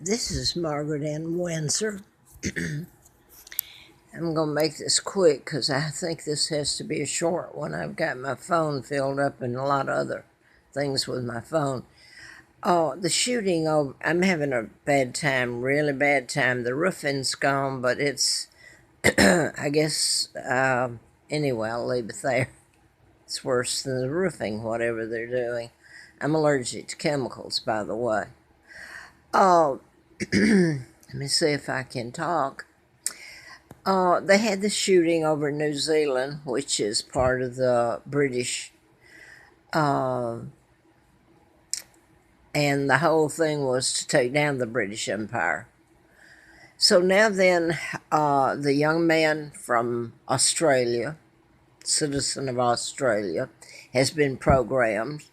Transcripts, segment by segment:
This is Margaret Ann Windsor. I'm going to make this quick because I think this has to be a short one. I've got my phone filled up and a lot of other things with my phone. Oh, the shooting, I'm having a bad time, really bad time. The roofing's gone, but it's, I guess, anyway, I'll leave it there. It's worse than the roofing, whatever they're doing. I'm allergic to chemicals, by the way. Oh, let me see if I can talk. They had the shooting over New Zealand, which is part of the British, uh, and the whole thing was to take down the British Empire. So now then, the young man from Australia, citizen of Australia, has been programmed,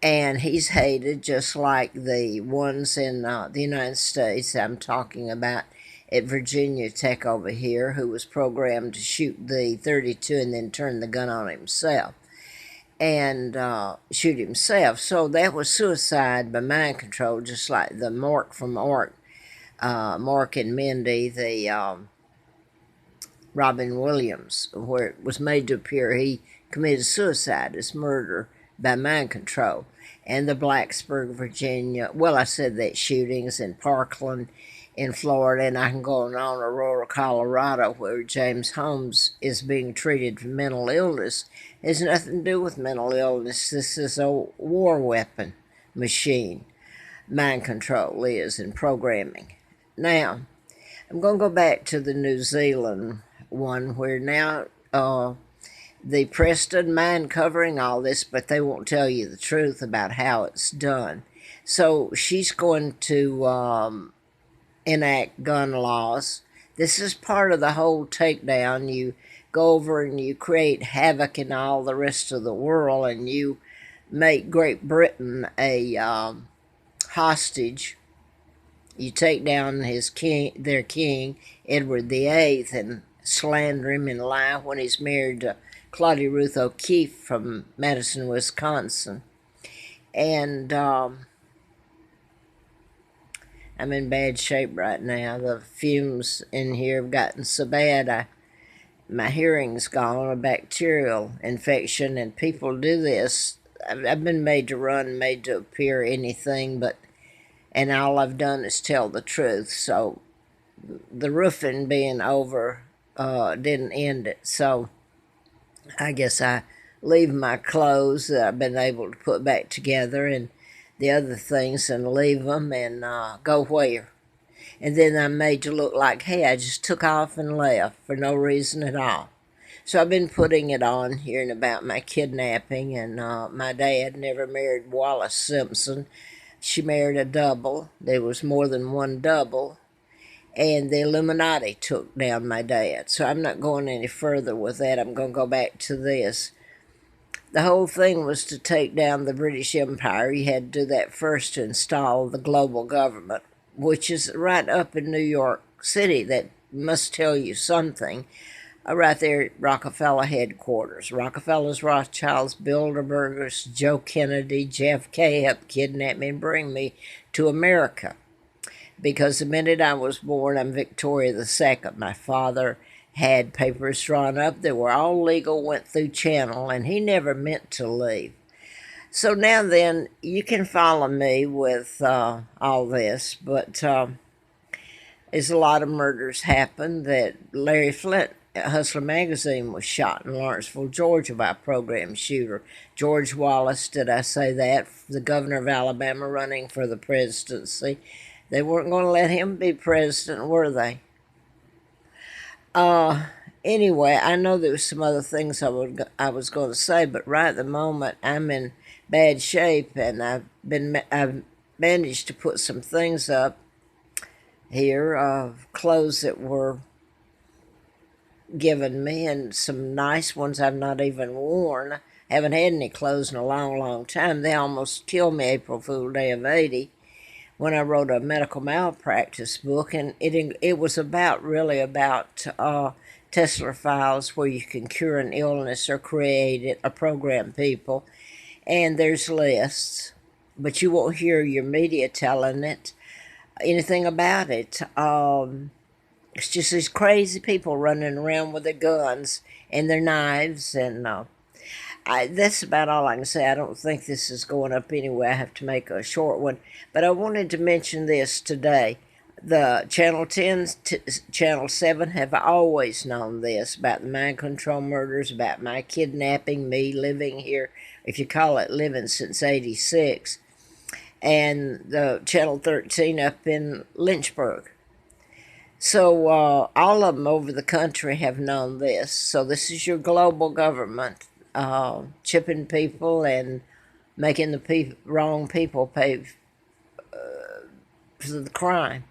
and he's hated just like the ones in the United States I'm talking about at Virginia Tech over here, who was programmed to shoot the 32 and then turn the gun on himself and shoot himself. So that was suicide by mind control, just like the Mork from Mork, Mork and Mindy, the Robin Williams, where it was made to appear he committed suicide as murder by mind control. And the Blacksburg, Virginia, well, I said that shootings in Parkland in Florida, and I can go on Aurora, Colorado, where James Holmes is being treated for mental illness. It has nothing to do with mental illness. This is a war weapon machine. Mind control is in programming. Now, I'm going to go back to the New Zealand one where now the press doesn't mind covering all this, but they won't tell you the truth about how it's done. So she's going to enact gun laws. This is part of the whole takedown. You go over and you create havoc in all the rest of the world, and you make Great Britain a hostage. You take down their king, Edward VIII, and slander him and lie when he's married to Claudia Ruth O'Keefe from Madison, Wisconsin. And I'm in bad shape right now. The fumes in here have gotten so bad, my hearing's gone, a bacterial infection, and people do this. I've been made to run, made to appear anything, and all I've done is tell the truth. So the roofing being over didn't end it. So I guess I leave my clothes that I've been able to put back together and the other things and leave them and go where. And then I'm made to look like, hey, I just took off and left for no reason at all. So I've been putting it on, hearing about my kidnapping, and my dad never married Wallace Simpson. She married a double. There was more than one double. And the Illuminati took down my dad. So I'm not going any further with that. I'm going to go back to this. The whole thing was to take down the British Empire. You had to do that first to install the global government, which is right up in New York City. That must tell you something. Right there at Rockefeller headquarters. Rockefellers, Rothschilds, Bilderbergers, Joe Kennedy, JFK helped kidnap me and bring me to America. Because the minute I was born, I'm Victoria II. My father had papers drawn up that were all legal, went through Channel, and he never meant to leave. So now then, you can follow me with all this, but there's a lot of murders happened. That Larry Flint, Hustler Magazine, was shot in Lawrenceville, Georgia by a program shooter. George Wallace, did I say that? The governor of Alabama running for the presidency. They weren't going to let him be president, were they? Anyway, I know there was some other things I was going to say, but right at the moment I'm in bad shape, and I've managed to put some things up here of clothes that were given me, and some nice ones I've not even worn. Haven't had any clothes in a long, long time. They almost killed me April Fool Day of '80 when I wrote a medical malpractice book, and it was really about Tesla files, where you can cure an illness or create it or program people. And there's lists, but you won't hear your media telling it. anything about it. It's just these crazy people running around with their guns and their knives, and that's about all I can say. I don't think this is going up anyway. I have to make a short one, but I wanted to mention this today. The Channel 10, Channel 7 have always known this about the mind control murders, about my kidnapping, me living here, if you call it living, since '86, and the Channel 13 up in Lynchburg. So all of them over the country have known this. So this is your global government chipping people and making the wrong people pay for the crime.